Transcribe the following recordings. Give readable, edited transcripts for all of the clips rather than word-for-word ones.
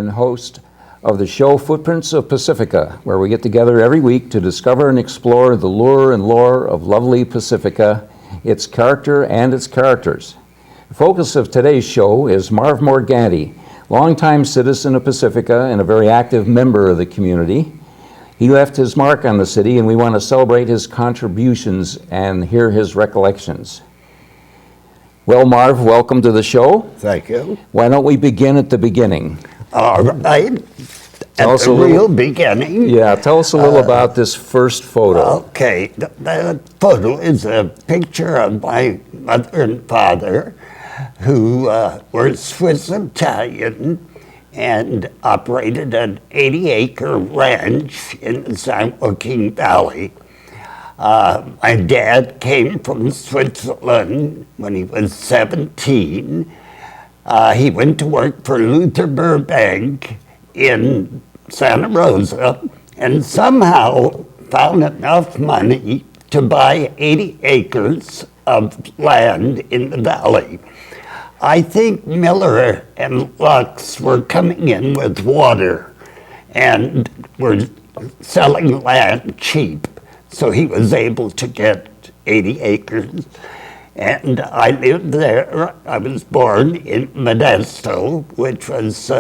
and host of the show Footprints of Pacifica, where we get together every week to discover and explore the lure and lore of lovely Pacifica, its character and its characters. The focus of today's show is Marv Morganti, longtime citizen of Pacifica and a very active member of the community. He left his mark on the city, and we want to celebrate his contributions and hear his recollections. Well, Marv, welcome to the show. Thank you. Why don't we begin at the beginning? All right. Tell At us the a little- real beginning. Yeah, tell us a little about this first photo. Okay. The photo is a picture of my mother and father who were Swiss Italian and operated an 80-acre ranch in the San Joaquin Valley. My dad came from Switzerland when he was 17. He went to work for Luther Burbank in Santa Rosa and somehow found enough money to buy 80 acres of land in the valley. I think Miller and Lux were coming in with water and were selling land cheap. So he was able to get 80 acres. And I lived there. I was born in Modesto, which was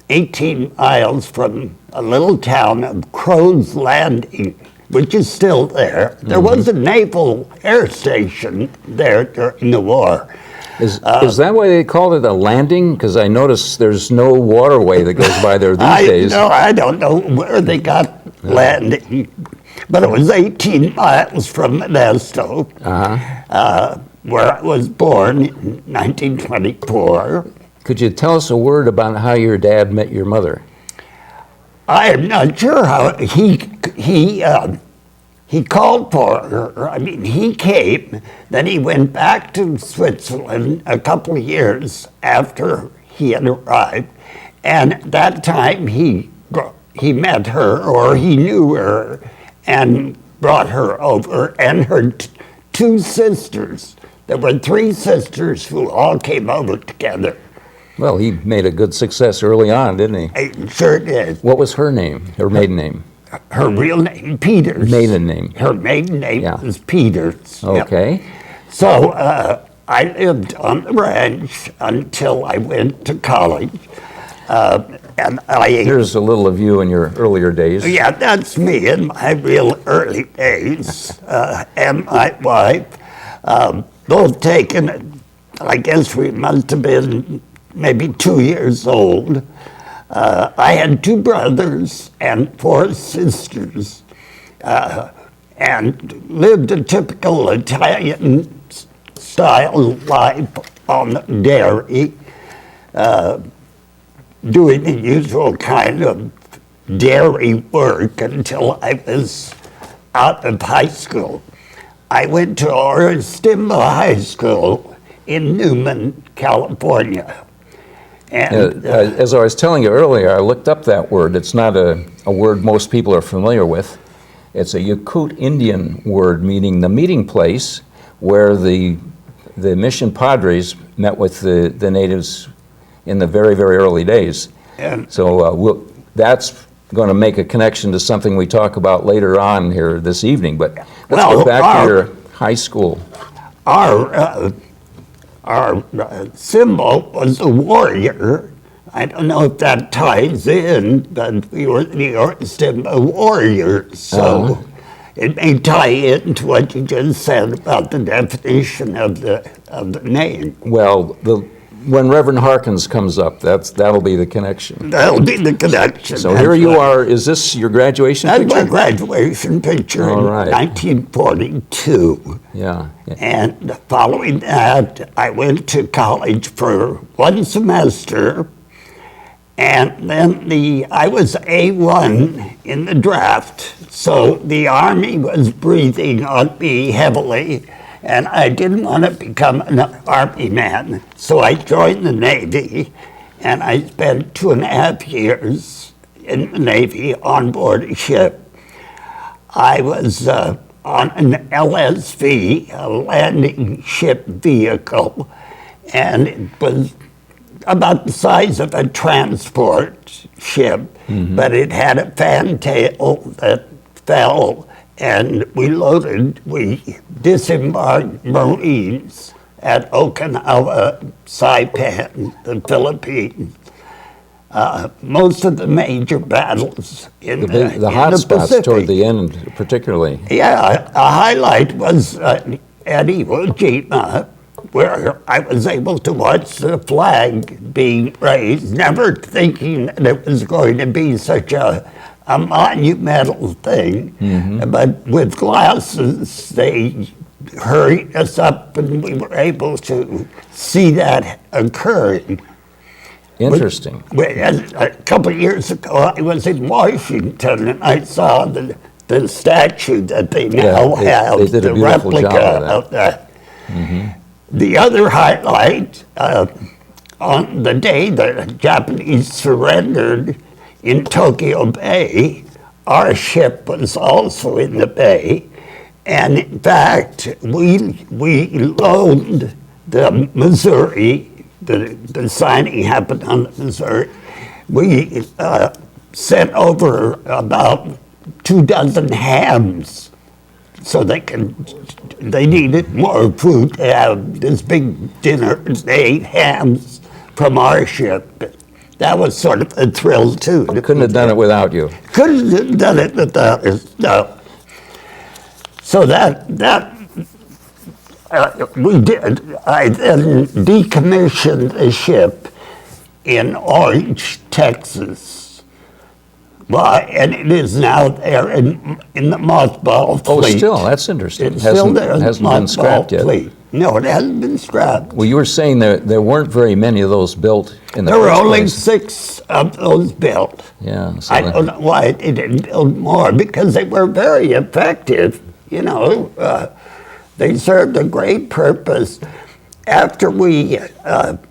18 miles from a little town of Crow's Landing, which is still there. There was a naval air station there during the war. Is that why they called it a landing? Because I notice there's no waterway that goes by there these days. No, I don't know where they got landing, but it was 18 miles from Modesto, where I was born in 1924. Could you tell us a word about how your dad met your mother? I am not sure how he called for her. I mean, he came, then he went back to Switzerland a couple of years after he had arrived, and at that time he met her, or he knew her, and brought her over, and her two sisters. There were three sisters who all came over together. Well, he made a good success early on, didn't he? I sure did. What was her name, her maiden name? Her real name, Peters. Maiden name. Her maiden name was Peters. Okay. Yep. So I lived on the ranch until I went to college. And Here's a little of you in your earlier days. Yeah, that's me in my real early days. And my wife, both taken, I guess we must have been maybe 2 years old. I had two brothers and four sisters, and lived a typical Italian-style life on the dairy, doing the usual kind of dairy work until I was out of high school. I went to Oristimba High School in Newman, California. And, as I was telling you earlier, I looked up that word. It's not a word most people are familiar with. It's a Yakut Indian word meaning the meeting place where the mission padres met with the natives in the very, very early days. And so that's going to make a connection to something we talk about later on here this evening. But let's go back to your high school. Our symbol was a warrior. I don't know if that ties in, but we were the Oristimba warriors, so it may tie into what you just said about the definition of the name. Well, when Reverend Harkins comes up, that'll be the connection. That'll be the connection. So here you are. Is this your graduation picture? That's my graduation picture in 1942. Yeah. And following that, I went to college for 1 semester, and then I was A1 in the draft, so the Army was breathing on me heavily, and I didn't want to become an Army man, so I joined the Navy, and I spent 2.5 years in the Navy on board a ship. I was on an LSV, a landing ship vehicle, and it was about the size of a transport ship, but it had a fantail that fell, and we disembarked Marines at Okinawa, Saipan, the Philippines. Most of the major battles in The hot spots Pacific. toward the end, particularly. Yeah, a highlight was at Iwo Jima, where I was able to watch the flag being raised, never thinking that it was going to be such a monumental thing. But with glasses, they hurried us up, and we were able to see that occurring. Interesting. A couple of years ago, I was in Washington, and I saw the statue that they now have, they did a the beautiful job replica of that. The other highlight, on the day the Japanese surrendered in Tokyo Bay, our ship was also in the bay, and in fact, we loaned the Missouri. The signing happened on the Missouri. We sent over about 24 hams, so they needed more food to have this big dinner. They ate hams from our ship. That was sort of a thrill too. Couldn't have done it without you. Couldn't have done it without us, no. So we did. I then decommissioned the ship in Orange, Texas. Well, and it is now there in the mothball fleet. Oh, still, that's interesting. It's still there in the hasn't been scrapped mothball yet. fleet. No, it hasn't been scrapped. Well, you were saying there weren't very many of those built in the There were first only place. 6 of those built. Yeah. So I don't know why they didn't build more, because they were very effective. You know, they served a great purpose. After we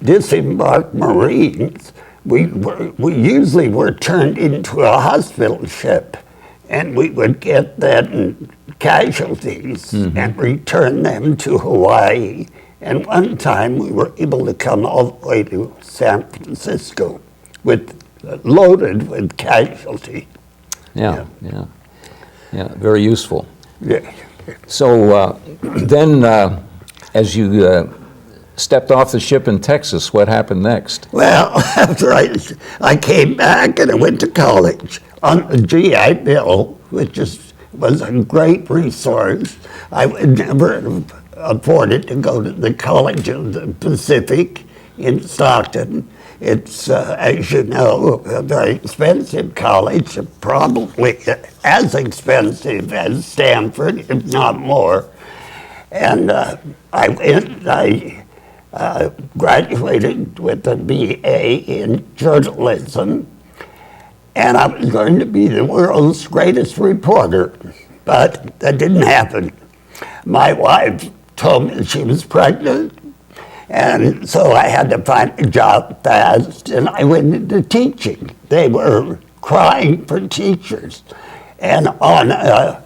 disembarked Marines, we usually were turned into a hospital ship, and we would get then casualties and return them to Hawaii. And one time we were able to come all the way to San Francisco loaded with casualty. yeah, very useful. Yeah. So then, as you stepped off the ship in Texas, what happened next? Well, after I came back and I went to college on the GI Bill, which was a great resource. I would never have afforded to go to the College of the Pacific in Stockton. It's, as you know, a very expensive college, probably as expensive as Stanford, if not more. And I graduated with a BA in journalism, and I was going to be the world's greatest reporter, but that didn't happen. My wife told me she was pregnant, and so I had to find a job fast, and I went into teaching. They were crying for teachers, and on a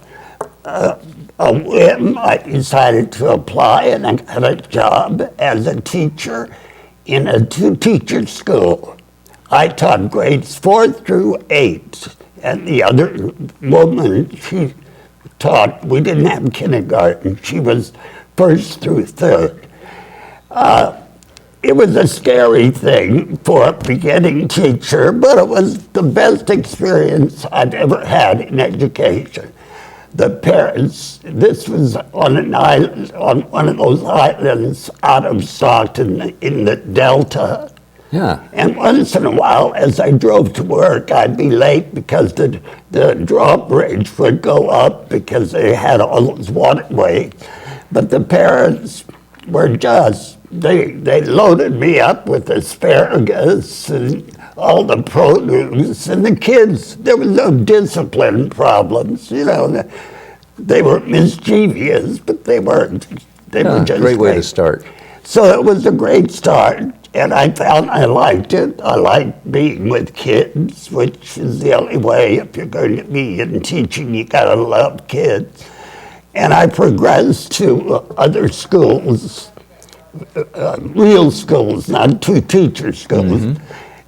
whim, I decided to apply, and I got a job as a teacher in a 2-teacher school. I taught grades 4 through 8, and the other woman, she taught, we didn't have kindergarten, she was 1st through 3rd. It was a scary thing for a beginning teacher, but it was the best experience I've ever had in education. The parents, this was on an island, on one of those islands out of Stockton in the Delta. Yeah. And once in a while, as I drove to work, I'd be late because the drawbridge would go up because they had all those waterways. But the parents were just, they loaded me up with asparagus and all the produce, and the kids, there was no discipline problems, you know. They were mischievous, but they weren't. They were just great way to start. So it was a great start, and I found I liked it. I liked being with kids, which is the only way if you're going to be in teaching, you gotta love kids. And I progressed to other schools real schools, not two teacher schools,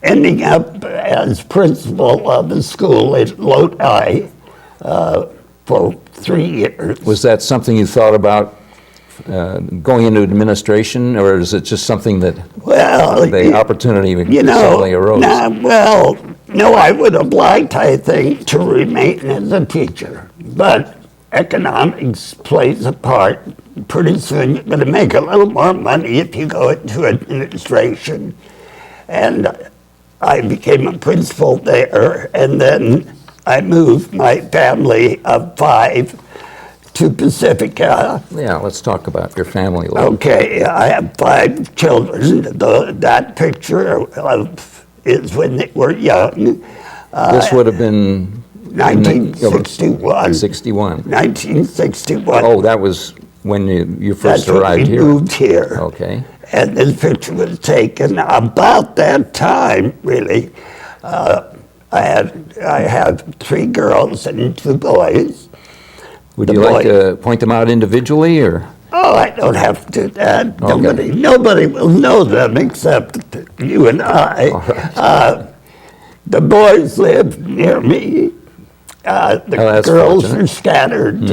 ending up as principal of a school at Lodi for 3 years. Was that something you thought about going into administration, or is it just something that the opportunity suddenly arose? No, I would have liked, I think, to remain as a teacher, but economics plays a part. Pretty soon you're going to make a little more money if you go into administration. And I became a principal there, and then I moved my family of 5 to Pacifica. Yeah, let's talk about your family a little. Okay, I have 5 children. That picture is when they were young. This would have been 1961. 1961. Oh, that was when you first That's arrived when we here. moved here. Okay. And this picture was taken about that time, really. I have 3 girls and 2 boys. Would you like to point them out individually, or? Oh, I don't have to do that. Okay. Nobody will know them except you and I. All right. The boys live near me. The girls fortunate. are scattered.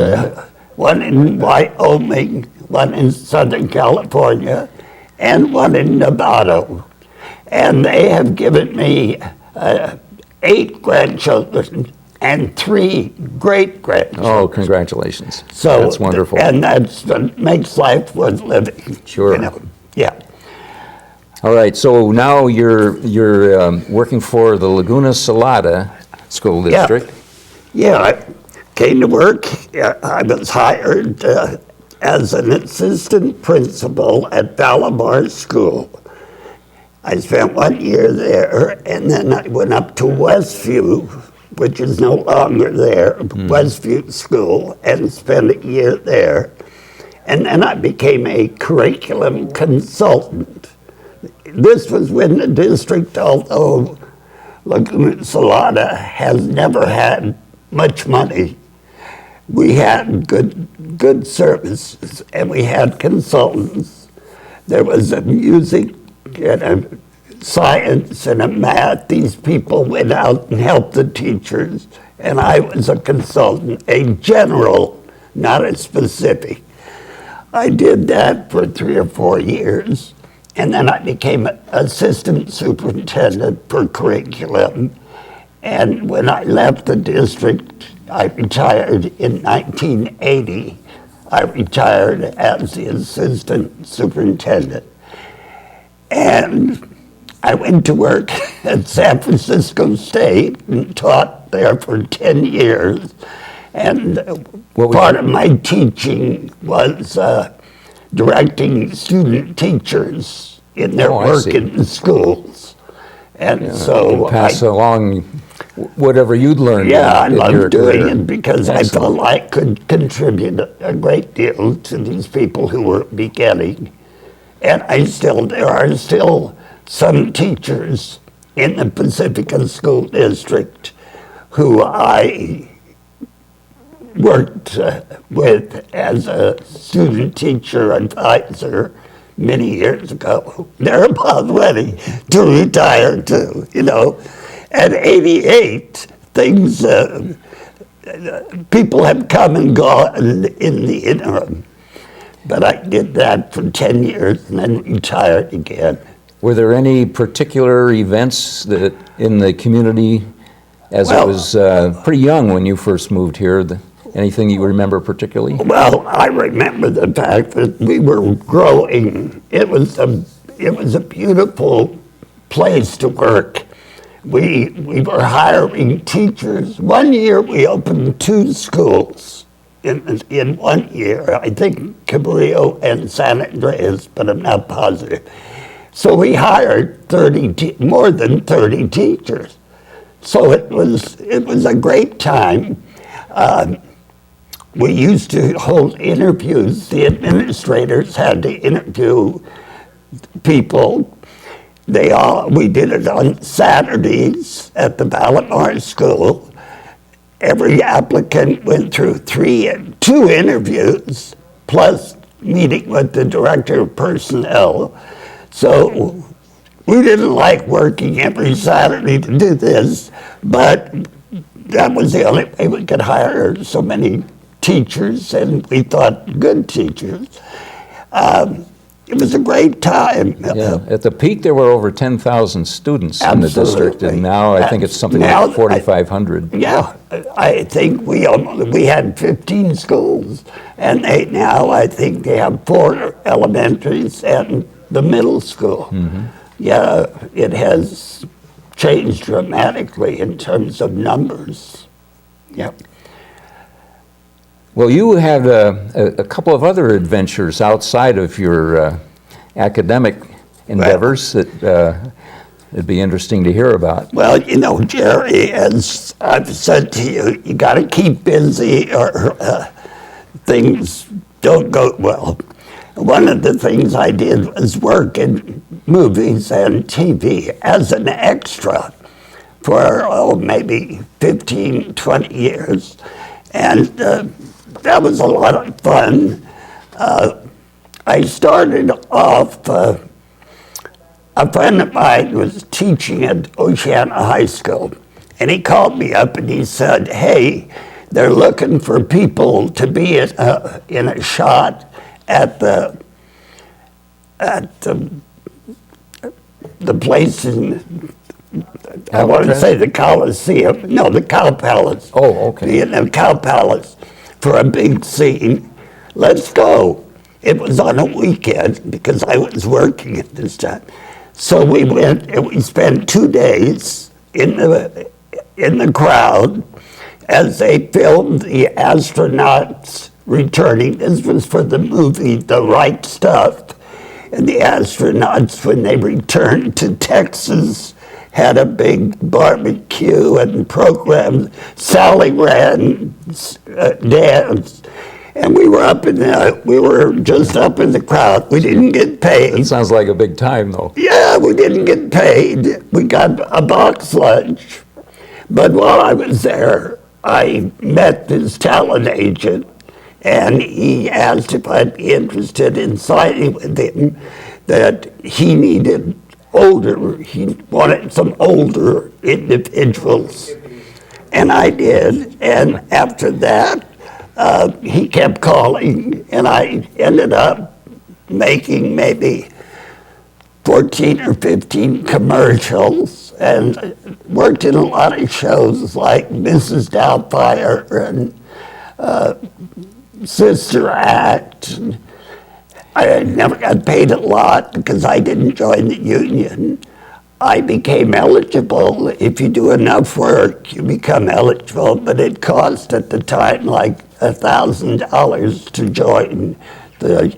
One in Wyoming, one in Southern California, and one in Nevada. And they have given me 8 grandchildren and 3 great-grandchildren. Oh, congratulations. So that's wonderful. And that's what makes life worth living. Sure. Yeah. All right, so now you're working for the Laguna Salada School District. Yeah, I came to work. I was hired as an assistant principal at Palomar School. I spent 1 year there, and then I went up to Westview, which is no longer there, Westview School, and spent a year there. And then I became a curriculum consultant. This was when the district, although Laguna Salada has never had much money, we had good services, and we had consultants. There was a music and a science and a math. These people went out and helped the teachers, and I was a consultant, a general, not a specific. I did that for 3 or 4 years, and then I became assistant superintendent for curriculum. And when I left the district, I retired in 1980. I retired as the assistant superintendent. And I went to work at San Francisco State and taught there for 10 years. And part of my teaching was directing student teachers in their work in the schools. And so pass along whatever you'd learned. Yeah, I in your loved doing career. it because I felt I could contribute a great deal to these people who were beginning. And there are still some teachers in the Pacifica School District who I worked with as a student teacher advisor many years ago. They're about ready to retire too, At 88, people have come and gone in the interim. But I did that for 10 years and then retired again. Were there any particular events that in the community, as it was pretty young when you first moved here, anything you remember particularly? Well, I remember the fact that we were growing. It was a beautiful place to work. We were hiring teachers. 1 year we opened 2 schools in 1 year. I think Cabrillo and San Andreas, but I'm not positive. So we hired more than 30 teachers. So it was a great time. We used to hold interviews. The administrators had to interview people. We did it on Saturdays at the Palomar School. Every applicant went through 2 interviews plus meeting with the director of personnel. So we didn't like working every Saturday to do this, but that was the only way we could hire so many teachers, and we thought good teachers. It was a great time. Yeah. At the peak, there were over 10,000 students in the district, and now I think it's something Now, like 4,500. Yeah, I think we had 15 schools, and now I think they have 4 elementaries and the middle school. Yeah, it has changed dramatically in terms of numbers. Yep. Well, you had a couple of other adventures outside of your academic endeavors that it'd be interesting to hear about. Well, you know, Jerry, as I've said to you, you got to keep busy or things don't go well. One of the things I did was work in movies and TV as an extra for, maybe 15, 20 years. And that was a lot of fun. I started off, a friend of mine was teaching at Oceana High School, and he called me up and he said, hey, they're looking for people to be in a shot at the place in, I want to say the Coliseum. No, the Cow Palace. Oh, okay. The Cow Palace for a big scene. Let's go. It was on a weekend because I was working at this time. So we went and we spent 2 days in the crowd as they filmed the astronauts returning. This was for the movie The Right Stuff. And the astronauts, when they returned to Texas, had a big barbecue and program. Sally ran dance, and we were just up in the crowd. We didn't get paid. It sounds like a big time, though. Yeah, we didn't get paid. We got a box lunch. But while I was there, I met this talent agent, and he asked if I'd be interested in signing with him that he needed he wanted some older individuals. And I did, and after that, he kept calling, and I ended up making maybe 14 or 15 commercials and worked in a lot of shows like Mrs. Doubtfire and Sister Act. I never got paid a lot because I didn't join the union. I became eligible. If you do enough work, you become eligible, but it cost at the time like $1,000 to join the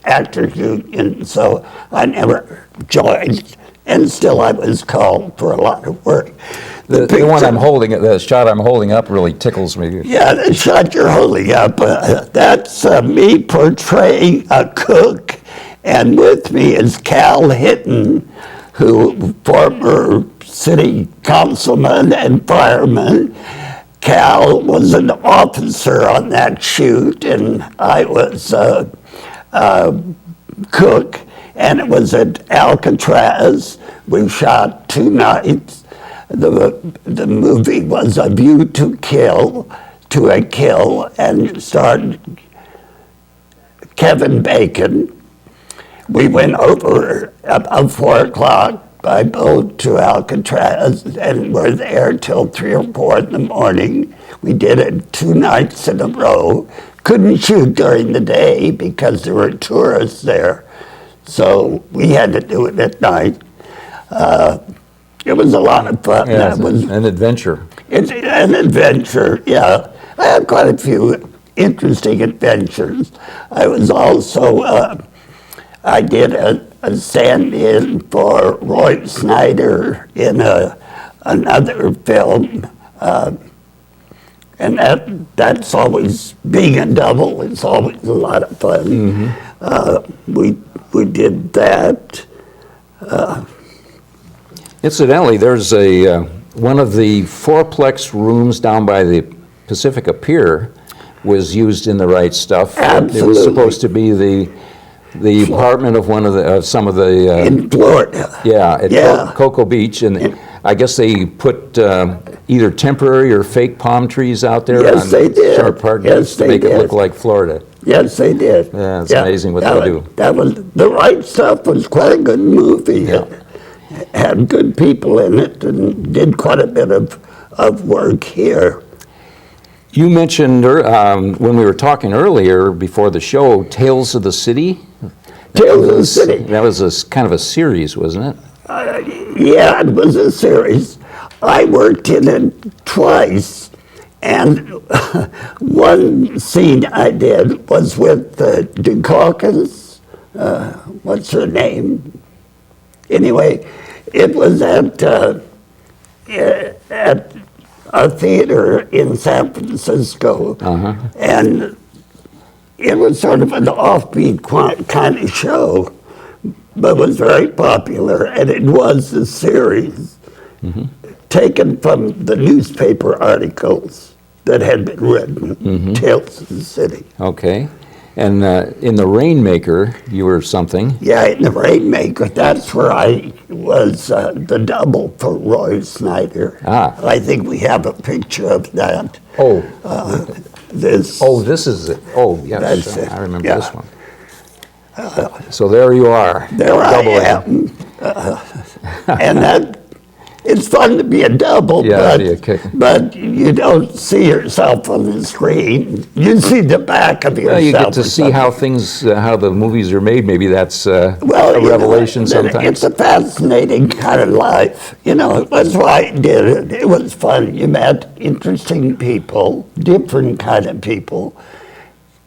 actors union, so I never joined, and still I was called for a lot of work. The one the shot I'm holding up really tickles me. Yeah, the shot you're holding up, that's me portraying a cook, and with me is Cal Hinton, who former city councilman and fireman. Cal was an officer on that shoot, and I was a cook, and it was at Alcatraz. We shot 2 nights. The movie was A View to a Kill, and starred Kevin Bacon. We went over about 4 o'clock by boat to Alcatraz and were there till 3 or 4 in the morning. We did it 2 nights in a row. Couldn't shoot during the day because there were tourists there, so we had to do it at night. It was a lot of fun. Yeah, it was an adventure. It's an adventure, yeah. I had quite a few interesting adventures. I was also, I did a stand-in for Roy Snyder in another film. And that's always, being a double, it's always a lot of fun. We did that. Incidentally, there's one of the fourplex rooms down by the Pacifica Pier was used in the right stuff. It Absolutely. was supposed to be the apartment of one of the some of the In Florida. at Yeah. Cocoa Beach, and I guess they put either temporary or fake palm trees out there Yes, on they did. Sharp Park Yes, Beach to they make it did. look like Florida. Yes, they did. Yeah, it's amazing what they do. That was The Right Stuff was quite a good movie. Yeah. It had good people in it and did quite a bit of work here. You mentioned when we were talking earlier before the show, Tales of the City. Tales of the City. That was kind of a series, wasn't it? Yeah, it was a series. I worked in it twice, and one scene I did was with Dukakis. What's her name? Anyway, it was at a theater in San Francisco, and it was sort of an offbeat kind of show, but was very popular, and it was a series taken from the newspaper articles that had been written, Tales of the City. Okay. And in The Rainmaker, you were something. Yeah, in The Rainmaker, that's where I was the double for Roy Snyder. Ah. I think we have a picture of that. Oh. This. This is it. Oh, yes. That's it. I remember Yeah. this one. So there you are. There I Doubling. am. And that, it's fun to be a double, Yeah, be a kick. but you don't see yourself on the screen. You see the back of yourself. Well, you get to or see how things, how the movies are made. Maybe that's a Well, you revelation know, sometimes. It's a fascinating kind of life. That's why I did it. It was fun. You met interesting people, different kind of people,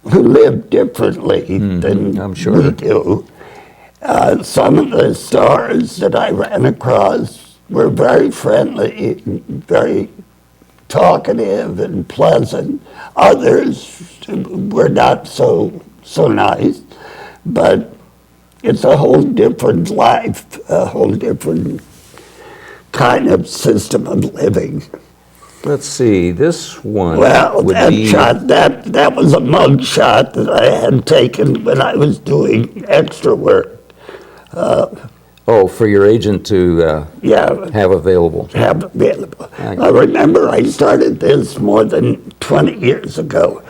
who live differently than I'm sure. we do. Some of the stars that I ran across were very friendly, very talkative and pleasant. Others were not so nice, but it's a whole different life, a whole different kind of system of living. Let's see, this one Well, would that be... shot, that was a mug shot that I had taken when I was doing extra work. for your agent to Yeah, have available. have available. Right. I remember I started this more than 20 years ago.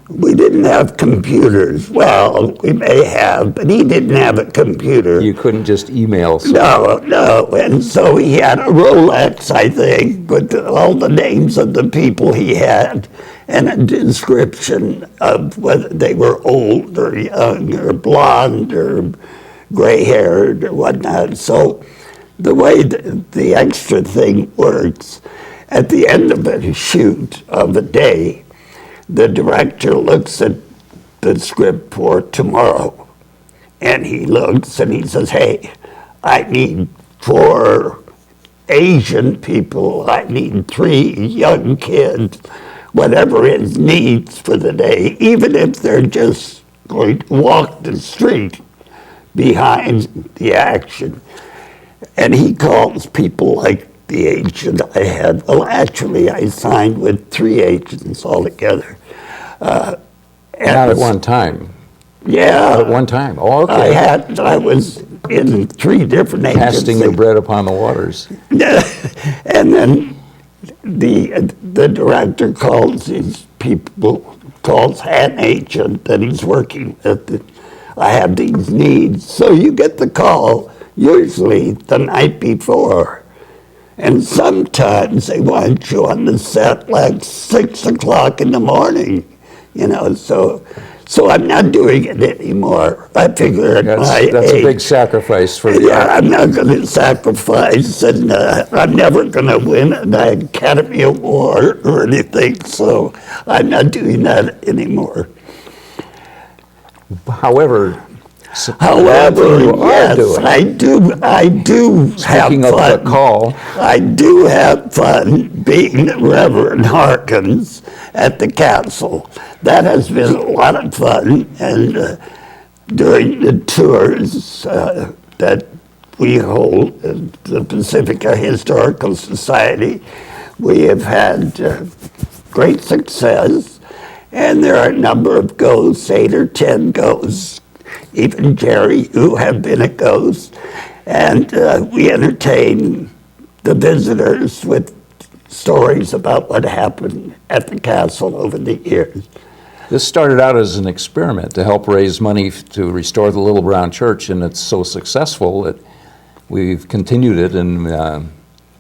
We didn't have computers. Well, we may have, but he didn't have a computer. You couldn't just email someone. No, and so he had a Rolex, I think, with all the names of the people he had and a description of whether they were old or young or blonde or gray-haired or whatnot. So the way the extra thing works, at the end of a shoot of a day, the director looks at the script for tomorrow, and he looks and he says, hey, I need 4 Asian people, I need 3 young kids, whatever his needs for the day, even if they're just going to walk the street behind the action. And he calls people like the agent I had. Well, actually, I signed with 3 agents altogether. Not at one time. Yeah. At one time. Oh, okay. I was in 3 different agencies. Casting your bread upon the waters. And then the director calls an agent that he's working with. I have these needs. So you get the call usually the night before. And sometimes they want you on the set like 6 o'clock in the morning, so I'm not doing it anymore. I figure at my age. That's a big sacrifice for the art. I'm not going to sacrifice, and I'm never going to win an Academy Award or anything, so I'm not doing that anymore. However, However, you are doing. I do have Picking up fun. the call. I do have fun being Reverend Harkins at the castle. That has been a lot of fun, and during the tours that we hold at the Pacifica Historical Society, we have had great success. And there are a number of ghosts, 8 or 10 ghosts. Even Jerry, you have been a ghost. And we entertain the visitors with stories about what happened at the castle over the years. This started out as an experiment to help raise money to restore the Little Brown Church, and it's so successful that we've continued it, and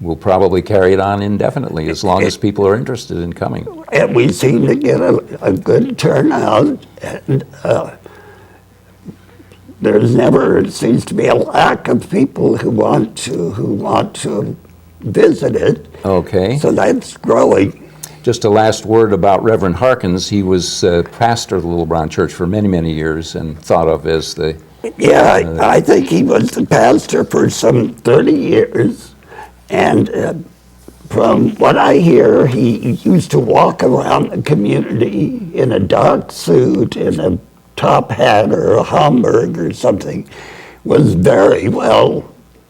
we'll probably carry it on indefinitely as long as people are interested in coming. And we seem to get a good turnout, and it seems to be a lack of people who want to visit it. Okay. So that's growing. Just a last word about Reverend Harkins. He was pastor of the Little Brown Church for many, many years and thought of as the... Yeah, I think he was the pastor for some 30 years. And from what I hear, he used to walk around the community in a dark suit and a top hat or a Homburg or something. Was very well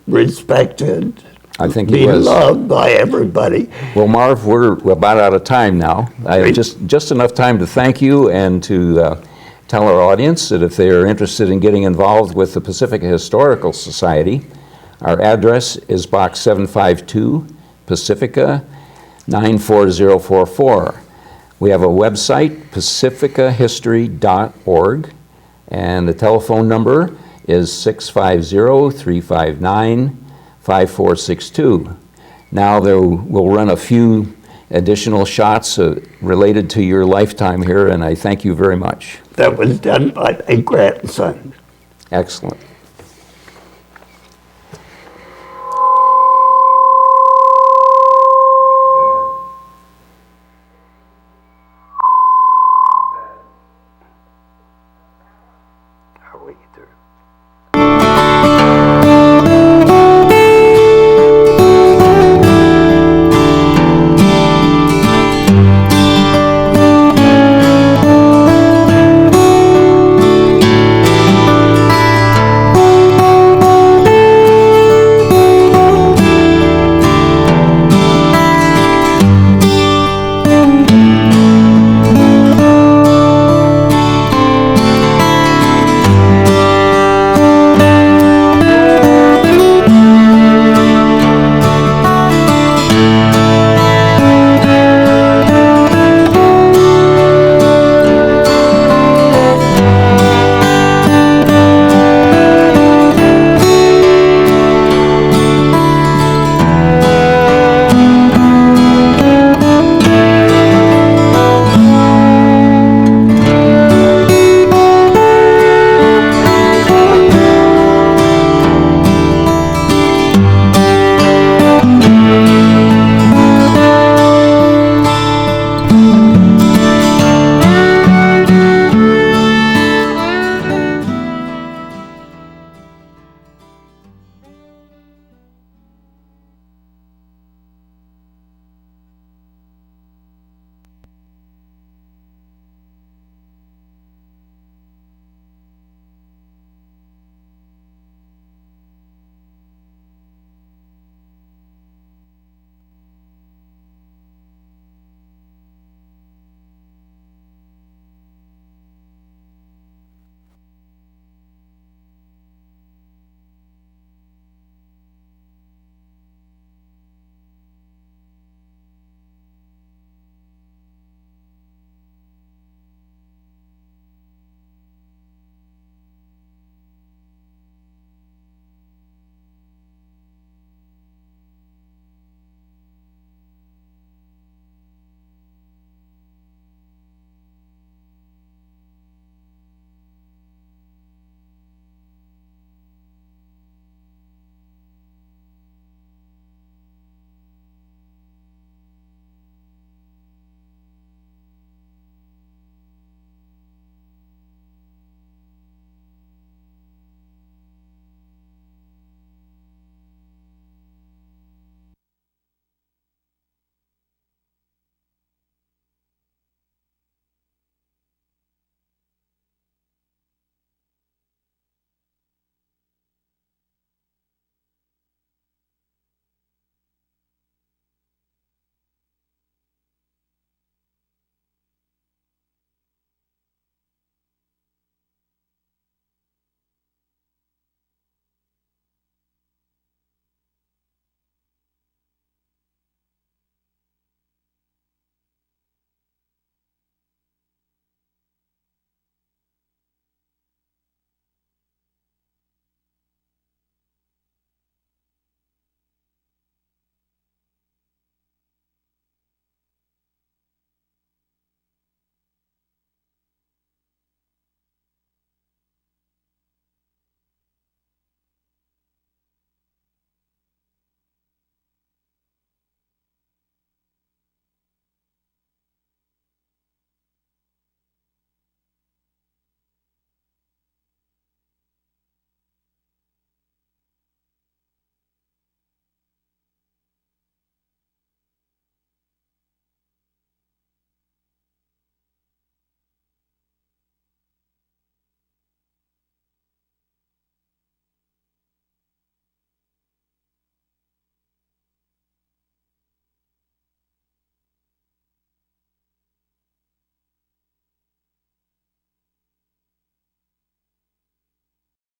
respected. I think he was. Beloved by everybody. Well, Marv, we're about out of time now. I have just enough time to thank you and to tell our audience that if they are interested in getting involved with the Pacifica Historical Society, our address is Box 752, Pacifica 94044. We have a website, pacificahistory.org, and the telephone number is 650-359-5462. Now we'll run a few additional shots related to your lifetime here, and I thank you very much. That was done by my grandson. Excellent.